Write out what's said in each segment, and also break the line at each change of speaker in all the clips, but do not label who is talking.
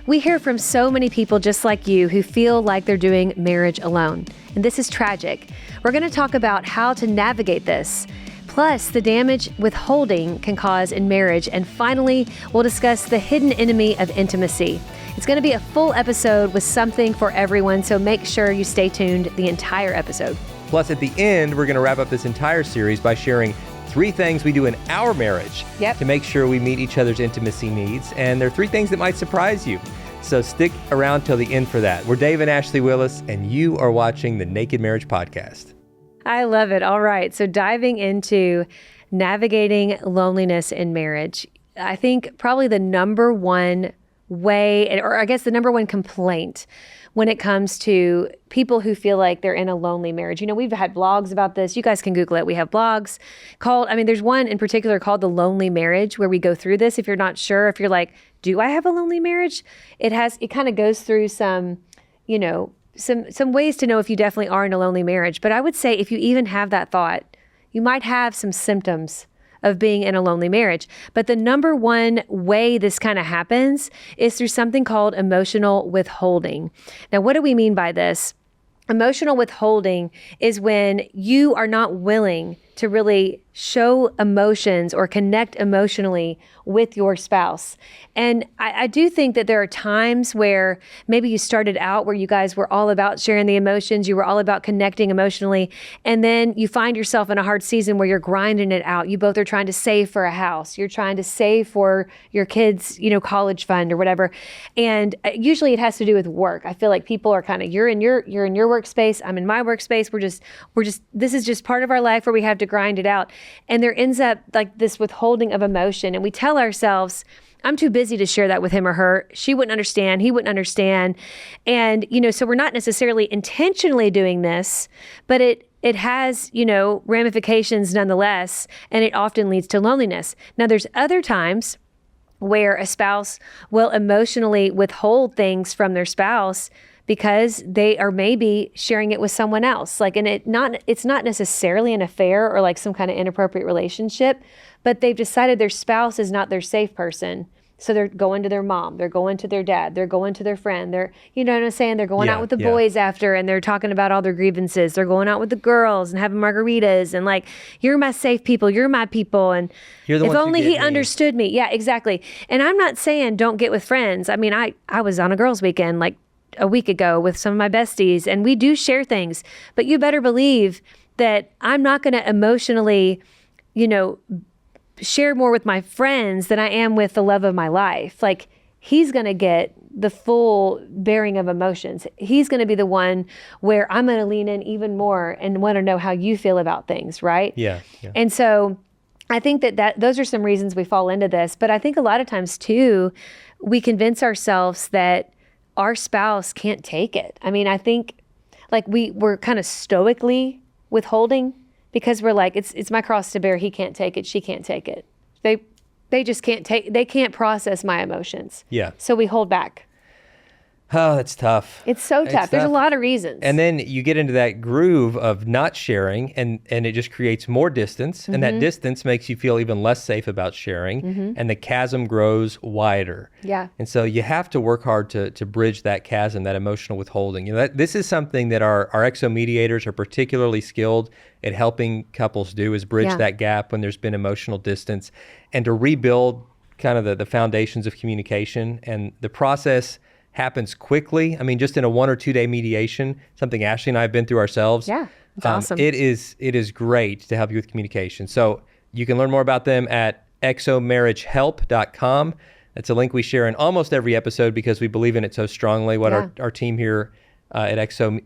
We hear from so many people just like you who feel like they're doing marriage alone. And this is tragic. We're going to talk about how to navigate this, plus the damage withholding can cause in marriage. And finally, we'll discuss the hidden enemy of intimacy. It's going to be a full episode with something for everyone, so make sure you stay tuned the entire episode.
Plus, at the end, we're going to wrap up this entire series by sharing 3 things we do in our marriage to make sure we meet each other's intimacy needs. And there are 3 things that might surprise you. So stick around till the end for that. We're Dave and Ashley Willis, and you are watching the Naked Marriage Podcast.
I love it. All right. So diving into navigating loneliness in marriage, I think probably the number one way, or I guess the number one complaint when it comes to people who feel like they're in a lonely marriage. You know, we've had blogs about this. You guys can Google it. We have blogs called, there's one in particular called The Lonely Marriage, where we go through this. If you're not sure, if you're like, do I have a lonely marriage? It kind of goes through some ways to know if you definitely are in a lonely marriage. But I would say if you even have that thought, you might have some symptoms of being in a lonely marriage. But the number one way this kind of happens is through something called emotional withholding. Now, what do we mean by this? Emotional withholding is when you are not willing to really show emotions or connect emotionally with your spouse. And I do think that there are times where maybe you started out where you guys were all about sharing the emotions, you were all about connecting emotionally, and then you find yourself in a hard season where you're grinding it out. You both are trying to save for a house. You're trying to save for your kids', college fund or whatever. And usually it has to do with work. I feel like people are kind of, you're in your workspace, I'm in my workspace. This is just part of our life where we have to grind it out. And there ends up like this withholding of emotion. And we tell ourselves, I'm too busy to share that with him or her. She wouldn't understand. He wouldn't understand. And, so we're not necessarily intentionally doing this, but it has, ramifications nonetheless. And it often leads to loneliness. Now, there's other times where a spouse will emotionally withhold things from their spouse because they are maybe sharing it with someone else. It's not necessarily an affair or like some kind of inappropriate relationship, but they've decided their spouse is not their safe person. So they're going to their mom, they're going to their dad, they're going to their friend, they're going out with the boys after, and they're talking about all their grievances. They're going out with the girls and having margaritas and like, you're my safe people, you're my people. And
you're the
if only he
me.
understood me. Yeah, exactly. And I'm not saying don't get with friends. I was on a girls' weekend like a week ago with some of my besties, and we do share things, but you better believe that I'm not going to emotionally, share more with my friends than I am with the love of my life. Like, he's going to get the full bearing of emotions. He's going to be the one where I'm going to lean in even more and want to know how you feel about things, right?
Yeah.
And so I think that those are some reasons we fall into this. But I think a lot of times too, we convince ourselves that our spouse can't take it. I think like we're kind of stoically withholding because we're like, it's my cross to bear. He can't take it. She can't take it. They just they can't process my emotions.
Yeah.
So we hold back.
Oh, that's tough.
It's so tough. There's a lot of reasons.
And then you get into that groove of not sharing, and it just creates more distance. Mm-hmm. And that distance makes you feel even less safe about sharing. Mm-hmm. And the chasm grows wider.
Yeah.
And so you have to work hard to bridge that chasm, that emotional withholding. This is something that our exo mediators are particularly skilled at helping couples do, is bridge that gap when there's been emotional distance and to rebuild kind of the foundations of communication. And the process happens quickly. Just in a 1 or 2 day mediation, something Ashley and I have been through ourselves.
Yeah, it's awesome.
It is great to help you with communication. So you can learn more about them at exomarriagehelp.com. That's a link we share in almost every episode because we believe in it so strongly, what our team here at Exo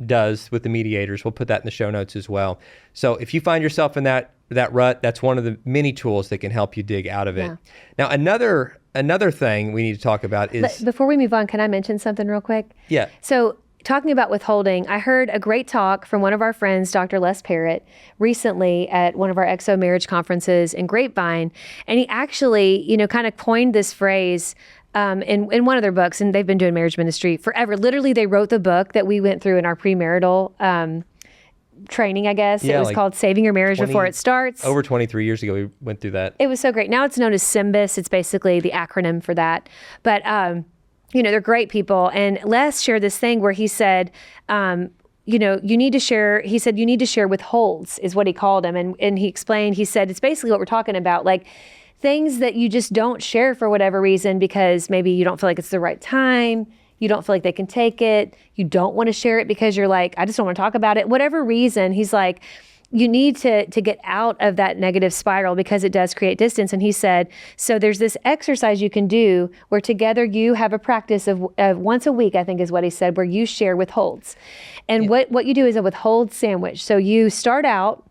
does with the mediators. We'll put that in the show notes as well. So if you find yourself in that rut, that's one of the many tools that can help you dig out of it. Now, another thing we need to talk about is...
Before we move on, can I mention something real quick?
Yeah.
So talking about withholding, I heard a great talk from one of our friends, Dr. Les Parrott, recently at one of our Exo marriage conferences in Grapevine. And he actually, kind of coined this phrase in one of their books, and they've been doing marriage ministry forever. Literally, they wrote the book that we went through in our premarital training, I guess.
Yeah,
it was called Saving Your Marriage Before It Starts.
Over 23 years ago, we went through that.
It was so great. Now it's known as SYMBIS. It's basically the acronym for that. But they're great people. And Les shared this thing where he said, you need to share, he said, you need to share withholds is what he called them. And he explained, he said, it's basically what we're talking about, like things that you just don't share for whatever reason, because maybe you don't feel like it's the right time. You don't feel like they can take it. You don't want to share it because you're like, I just don't want to talk about it. Whatever reason, he's like, you need to get out of that negative spiral because it does create distance. And he said, so there's this exercise you can do where together you have a practice of once a week, I think is what he said, where you share withholds. And what you do is a withhold sandwich. So you start out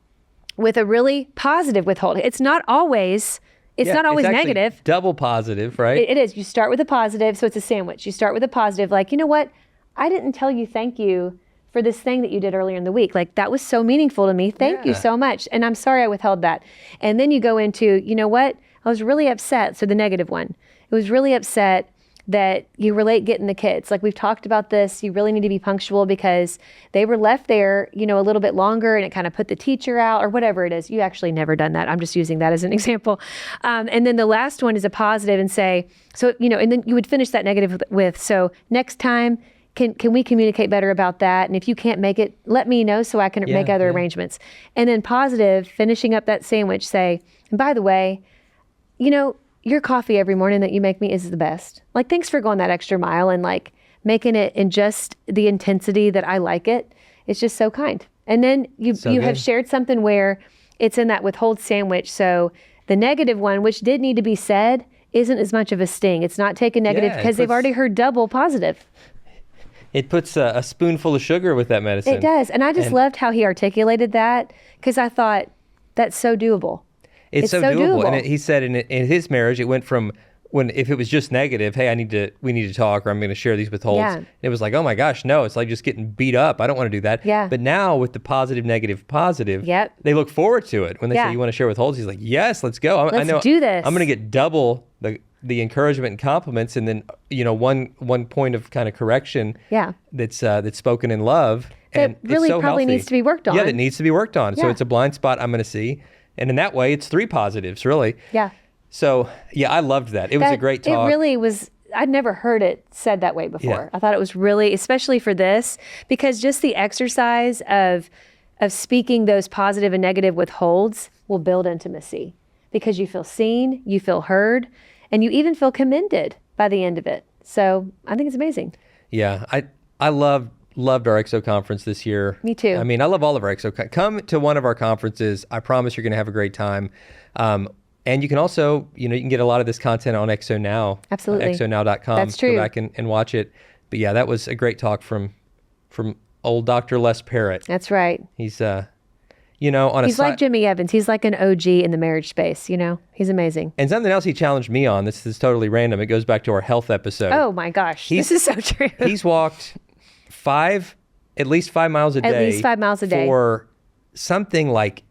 with a really positive withhold. It's not always negative.
Double positive, right?
It is. You start with a positive, so it's a sandwich. You start with a positive, like, you know what? I didn't tell you thank you for this thing that you did earlier in the week. Like, that was so meaningful to me. Thank you so much. And I'm sorry I withheld that. And then you go into, you know what? I was really upset. So the negative one. It was really upset that you were late getting the kids. Like, we've talked about this. You really need to be punctual because they were left there, a little bit longer, and it kind of put the teacher out or whatever it is. You actually never done that. I'm just using that as an example. And then the last one is a positive and say, so, and then you would finish that negative with, so next time, can we communicate better about that? And if you can't make it, let me know so I can make other arrangements. And then positive, finishing up that sandwich, say, and by the way, your coffee every morning that you make me is the best. Like, thanks for going that extra mile and like making it in just the intensity that I like it. It's just so kind. And then you have shared something where it's in that withhold sandwich. So the negative one, which did need to be said, isn't as much of a sting. It's not taken negative because they've already heard double positive.
It puts a spoonful of sugar with that medicine.
It does. And I just loved how he articulated that because I thought that's so doable.
It's so doable. And he said in his marriage, it went from if it was just negative, hey, we need to talk, or I'm going to share these withholds. Yeah. It was like, oh my gosh, no, it's like just getting beat up. I don't want to do that. Yeah. But now with the positive, negative, positive, they look forward to it. When they say you want to share withholds, he's like, yes, let's go.
I know, do this.
I'm going to get double the encouragement and compliments, and then one point of kind of correction that's spoken in love.
That really probably needs to be worked on.
Yeah, that needs to be worked on. So it's a blind spot I'm going to see. And in that way, it's 3 positives, really. Yeah. So, I loved that. It was a great talk.
It really was. I'd never heard it said that way before. Yeah. I thought it was really, especially for this, because just the exercise of speaking those positive and negative withholds will build intimacy because you feel seen, you feel heard, and you even feel commended by the end of it. So I think it's amazing.
Yeah. I loved our XO conference this year.
Me too.
I mean, I love all of our XO. Come to one of our conferences. I promise you're going to have a great time. And you can also, you can get a lot of this content on XO Now.
Absolutely.
XONow.com.
That's true.
Go back and watch it. But yeah, that was a great talk from old Dr. Les Parrott.
That's right.
He's, he's
like Jimmy Evans. He's like an OG in the marriage space, He's amazing.
And something else he challenged me on, this is totally random. It goes back to our health episode.
Oh my gosh. This is so true.
He's walked at least 5 miles a day.
At least 5 miles a day.
For something like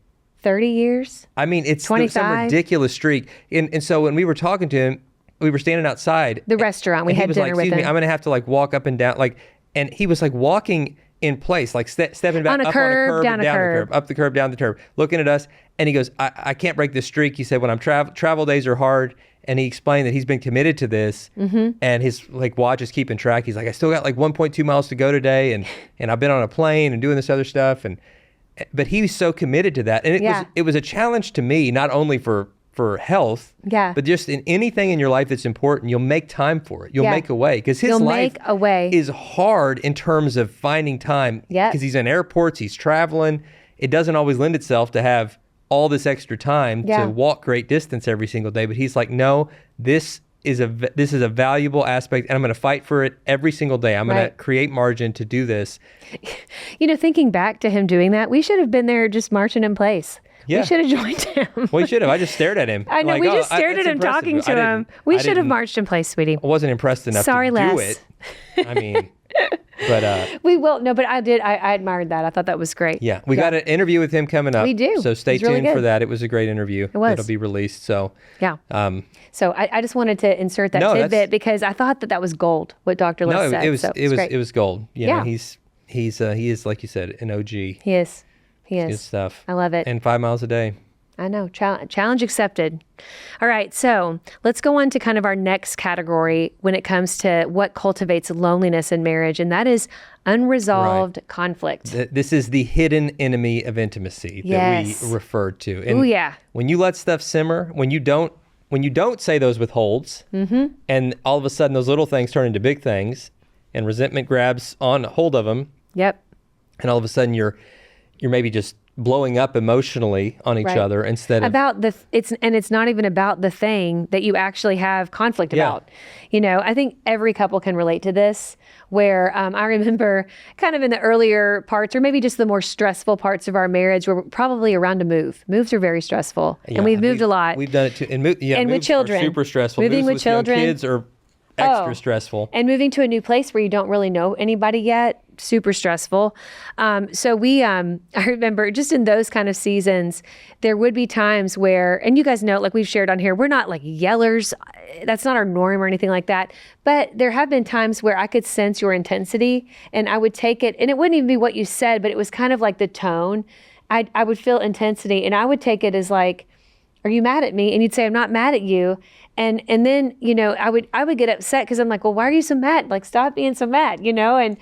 30 years.
I mean, it's some ridiculous streak. And so when we were talking to him, we were standing outside
the restaurant. We had dinner with him.
I'm going to have to walk up and down, and he was walking in place, stepping back
on a curb, down the curb,
up the curb, down the curb, looking at us. And he goes, I can't break this streak. He said, when I'm travel days are hard. And he explained that he's been committed to this, and his watch is keeping track. He's like, I still got 1.2 miles to go today, and I've been on a plane and doing this other stuff, but he was so committed to that, and it was a challenge to me, not only for health, but just in anything in your life that's important, you'll make time for it. You'll make a way, because his life is hard in terms of finding time. Because he's in airports, he's traveling. It doesn't always lend itself to have all this extra time to walk great distance every single day. But he's like, no, this is a valuable aspect, and I'm going to fight for it every single day. I'm going to create margin to do this.
Thinking back to him doing that, we should have been there just marching in place. Yeah. We should have joined him.
We should have. I just stared at him.
I know. We just stared at him talking to him. We should have marched in place, sweetie.
I wasn't impressed enough to do it. I mean... But
we will. No, but I did. I admired that. I thought that was great.
Yeah. We got an interview with him coming up.
We do.
So stay tuned for that. It was a great interview.
It was.
It'll be released. So
yeah. So I just wanted to insert that tidbit because I thought that was gold, what Dr. Les said.
It was gold. Yeah. He is, like you said, an OG.
He is.
Good stuff.
I love it.
And 5 miles a day.
I know. Challenge accepted. All right. So let's go on to kind of our next category when it comes to what cultivates loneliness in marriage, and that is unresolved conflict.
This is the hidden enemy of intimacy that we referred to. And when you let stuff simmer, when you don't say those withholds, and all of a sudden those little things turn into big things, and resentment grabs on hold of them.
Yep.
And all of a sudden you're maybe just blowing up emotionally on each other instead of
it's not even about the thing that you actually have conflict about. I think every couple can relate to this, where I remember kind of in the earlier parts, or maybe just the more stressful parts of our marriage, were probably around to move. Moves are very stressful, and we've moved a lot.
We've done it too, and
with children,
super stressful.
Moving
Moves
with children,
kids are extra stressful.
And moving to a new place where you don't really know anybody yet, super stressful. So I remember just in those kind of seasons, there would be times where, and you guys know, like we've shared on here, we're not like yellers. That's not our norm or anything like that. But there have been times where I could sense your intensity, and I would take it, and it wouldn't even be what you said, but it was kind of like the tone. I would feel intensity, and I would take it as like, are you mad at me? And you'd say, I'm not mad at you. And then, I would get upset because I'm like, well, why are you so mad? Like, stop being so mad, and
I'm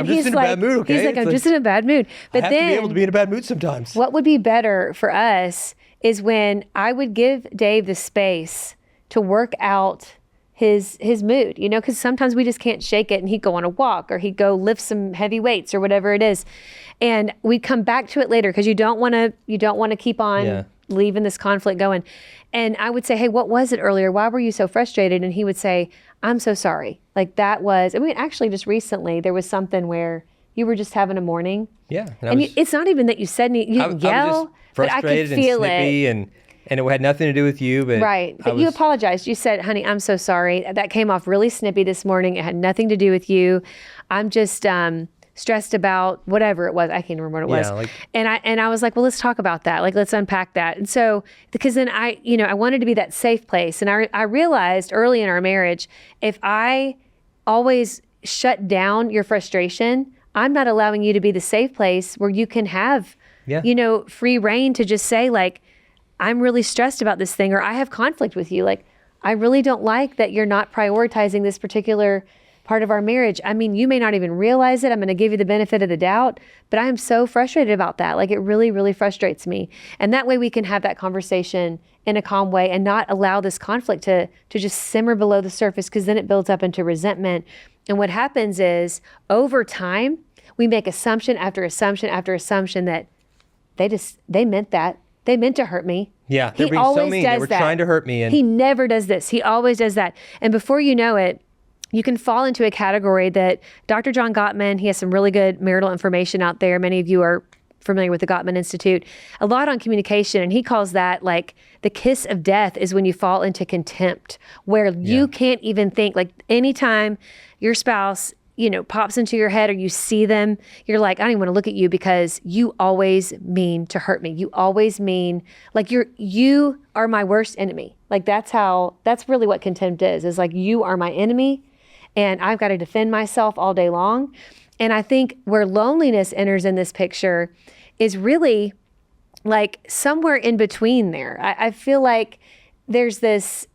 just in a bad mood, okay?
He's like, I'm just in a bad mood. But
I have to be able to be in a bad mood sometimes.
What would be better for us is when I would give Dave the space to work out his mood, because sometimes we just can't shake it, and he'd go on a walk, or he'd go lift some heavy weights or whatever it is. And we'd come back to it later because you don't want to keep on leaving this conflict going. And I would say, hey, what was it earlier? Why were you so frustrated? And he would say, I'm so sorry. Like that was, actually just recently there was something where you were just having a morning.
Yeah.
It's not even that you said, you didn't yell, but I could feel
and snippy and it had nothing to do with you. But
right. But you apologized. You said, honey, I'm so sorry. That came off really snippy this morning. It had nothing to do with you. I'm just, stressed about whatever it was. I can't remember what it was. And I was like, well, let's talk about that. Like, let's unpack that. And so, because then I wanted to be that safe place. And I realized early in our marriage, if I always shut down your frustration, I'm not allowing you to be the safe place where you can have, free reign to just say like, I'm really stressed about this thing, or I have conflict with you. Like, I really don't like that you're not prioritizing this particular part of our marriage. You may not even realize it. I'm going to give you the benefit of the doubt, but I am so frustrated about that. Like, it really, really frustrates me. And that way we can have that conversation in a calm way and not allow this conflict to just simmer below the surface, because then it builds up into resentment. And what happens is over time, we make assumption after assumption after assumption that they meant that. They meant to hurt me.
Yeah, they're being so mean. They were trying to hurt me. And
he never does this. He always does that. And before you know it, you can fall into a category that Dr. John Gottman, he has some really good marital information out there. Many of you are familiar with the Gottman Institute, a lot on communication. And he calls that like the kiss of death is when you fall into contempt, where you can't even think. Like anytime your spouse, pops into your head or you see them, you're like, I don't even want to look at you because you always mean to hurt me. You always mean like you are my worst enemy. Like that's really what contempt is like, you are my enemy. And I've got to defend myself all day long. And I think where loneliness enters in this picture is really like somewhere in between there. I feel like there's this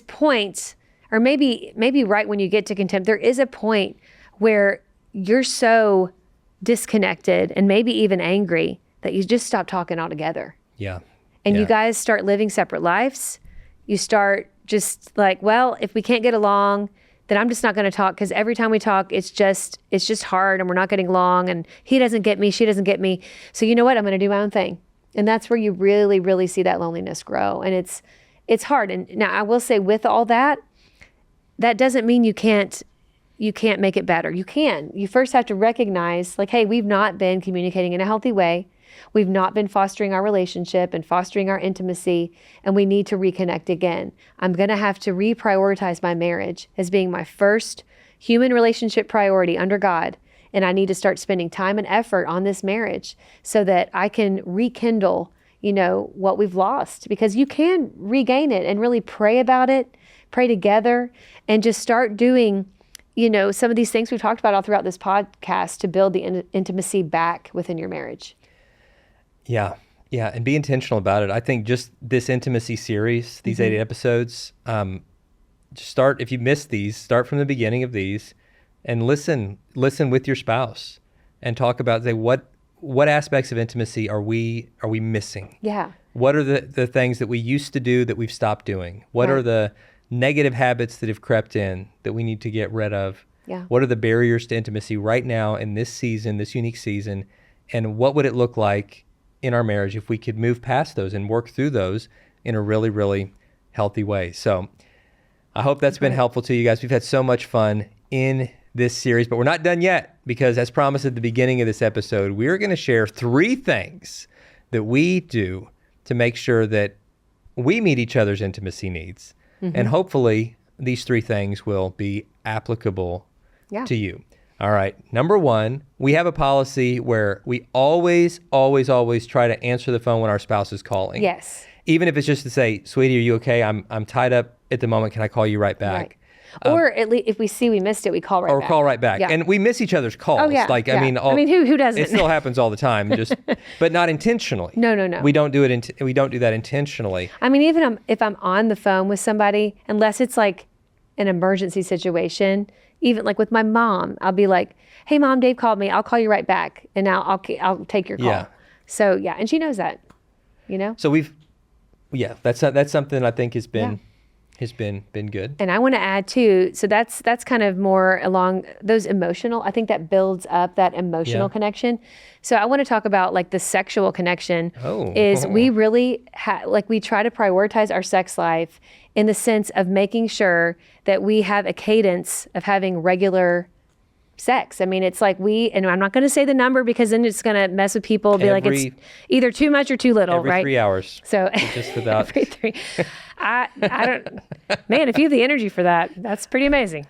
point, or maybe right when you get to contempt, there is a point where you're so disconnected and maybe even angry that you just stop talking altogether.
Yeah.
And you guys start living separate lives. You start just like, well, if we can't get along, then I'm just not going to talk, because every time we talk, it's just hard and we're not getting along, and he doesn't get me, she doesn't get me. So you know what? I'm going to do my own thing. And that's where you really, really see that loneliness grow. And it's hard. And now I will say, with all that doesn't mean you can't make it better. You can. You first have to recognize like, hey, we've not been communicating in a healthy way. We've not been fostering our relationship and fostering our intimacy, and we need to reconnect again. I'm going to have to reprioritize my marriage as being my first human relationship priority under God, and I need to start spending time and effort on this marriage so that I can rekindle, what we've lost, because you can regain it and really pray about it, pray together, and just start doing, some of these things we've talked about all throughout this podcast to build the intimacy back within your marriage.
Yeah. Yeah, and be intentional about it. I think just this intimacy series, these 8 episodes, just start, if you missed these, start from the beginning of these and listen with your spouse and talk about, say, what aspects of intimacy are we missing?
Yeah.
What are the things that we used to do that we've stopped doing? What are the negative habits that have crept in that we need to get rid of?
Yeah.
What are the barriers to intimacy right now in this season, this unique season? And what would it look like in our marriage if we could move past those and work through those in a really, really healthy way? So I hope that's been helpful to you guys. We've had so much fun in this series, but we're not done yet, because as promised at the beginning of this episode, we're going to share 3 things that we do to make sure that we meet each other's intimacy needs. And hopefully these 3 things will be applicable to you. All right. Number 1, we have a policy where we always try to answer the phone when our spouse is calling.
Yes.
Even if it's just to say, sweetie, are you okay? I'm tied up at the moment. Can I call you right back?
Right. Or at least if we see we missed it, we call right back.
Or call right back.
Yeah.
And we miss each other's calls.
Oh, yeah.
I mean,
who doesn't?
It still happens all the time, but not intentionally.
No.
We don't do it. We don't do that intentionally.
I mean, even if I'm on the phone with somebody, unless it's like an emergency situation, even like with my mom, I'll be like, "Hey, Mom, Dave called me. I'll call you right back, and I'll take your call."
Yeah.
So and she knows that,
So that's something I think has been good.
And I want to add too. So that's kind of more along those emotional. I think that builds up that emotional connection. So I want to talk about like the sexual connection. We really we try to prioritize our sex life in the sense of making sure that we have a cadence of having regular sex. I mean, it's like and I'm not going to say the number because then it's going to mess with people. Be like, it's either too much or too little,
every
right?
3 hours.
So
just without
every 3. I don't, man, if you have the energy for that, that's pretty amazing.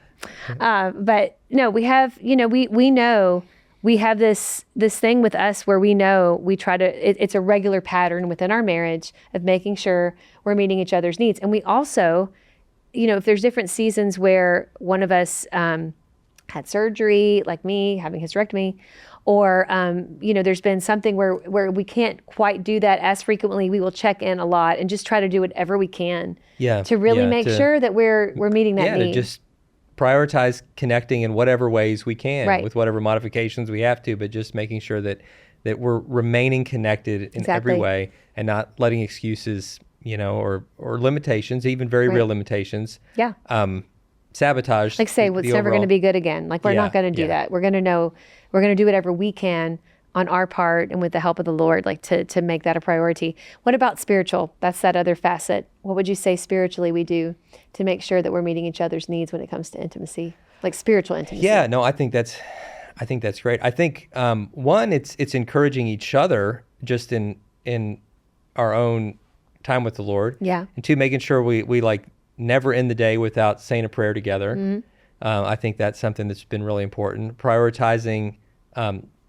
But no, we have, we know we have this thing with us where we know we try to, it's a regular pattern within our marriage of making sure we're meeting each other's needs. And we also, if there's different seasons where one of us, had surgery, like me having hysterectomy, or there's been something where we can't quite do that as frequently, we will check in a lot and just try to do whatever we can to really make sure that we're meeting that need.
To just prioritize connecting in whatever ways we can, with whatever modifications we have to, but just making sure that we're remaining connected in every way and not letting excuses, or limitations, even very real limitations. Yeah. Sabotage.
Like say, it's never going to be good again. Like we're not going to do that. We're going to know, we're going to do whatever we can on our part and with the help of the Lord, like to make that a priority. What about spiritual? That's that other facet. What would you say spiritually we do to make sure that we're meeting each other's needs when it comes to intimacy, like spiritual intimacy?
Yeah, no, I think that's great. I think one, it's encouraging each other just in our own time with the Lord. Yeah. And 2, making sure we like never end the day without saying a prayer together. Mm-hmm. I think that's something that's been really important. Prioritizing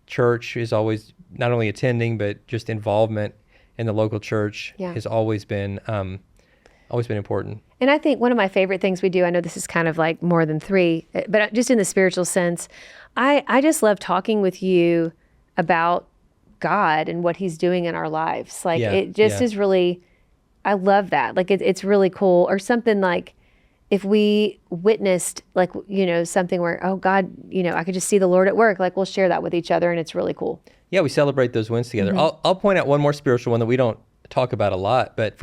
church is always not only attending, but just involvement in the local church has always been important.
And I think one of my favorite things we do, I know this is kind of like more than 3, but just in the spiritual sense, I just love talking with you about God and what He's doing in our lives. Like it just is really, I love that. Like it's really cool. Or something like if we witnessed like, something where, oh God, I could just see the Lord at work, like we'll share that with each other and it's really cool.
Yeah, we celebrate those wins together. Mm-hmm. I'll point out one more spiritual one that we don't talk about a lot, but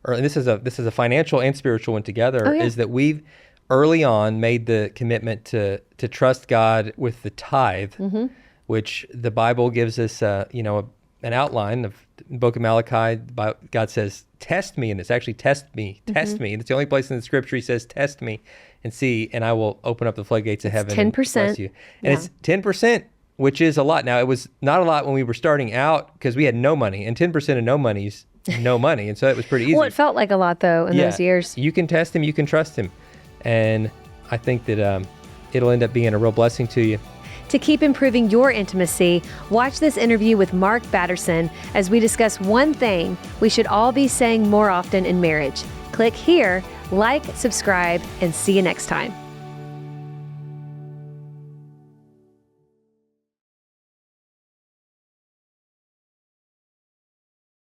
this is a financial and spiritual one together, is that we've early on made the commitment to trust God with the tithe, which the Bible gives us, an outline of the book of Malachi. God says, test me, and it's actually test me. And it's the only place in the scripture He says, test me and see, and I will open up the floodgates of heaven
10%.
and bless you. And it's 10%, which is a lot. Now, it was not a lot when we were starting out because we had no money, and 10% of no money is no money. And so it was pretty easy.
Well, it felt like a lot though in those years.
You can test Him, you can trust Him. And I think that it'll end up being a real blessing to you.
To keep improving your intimacy, watch this interview with Mark Batterson as we discuss one thing we should all be saying more often in marriage. Click here, like, subscribe, and see you next time.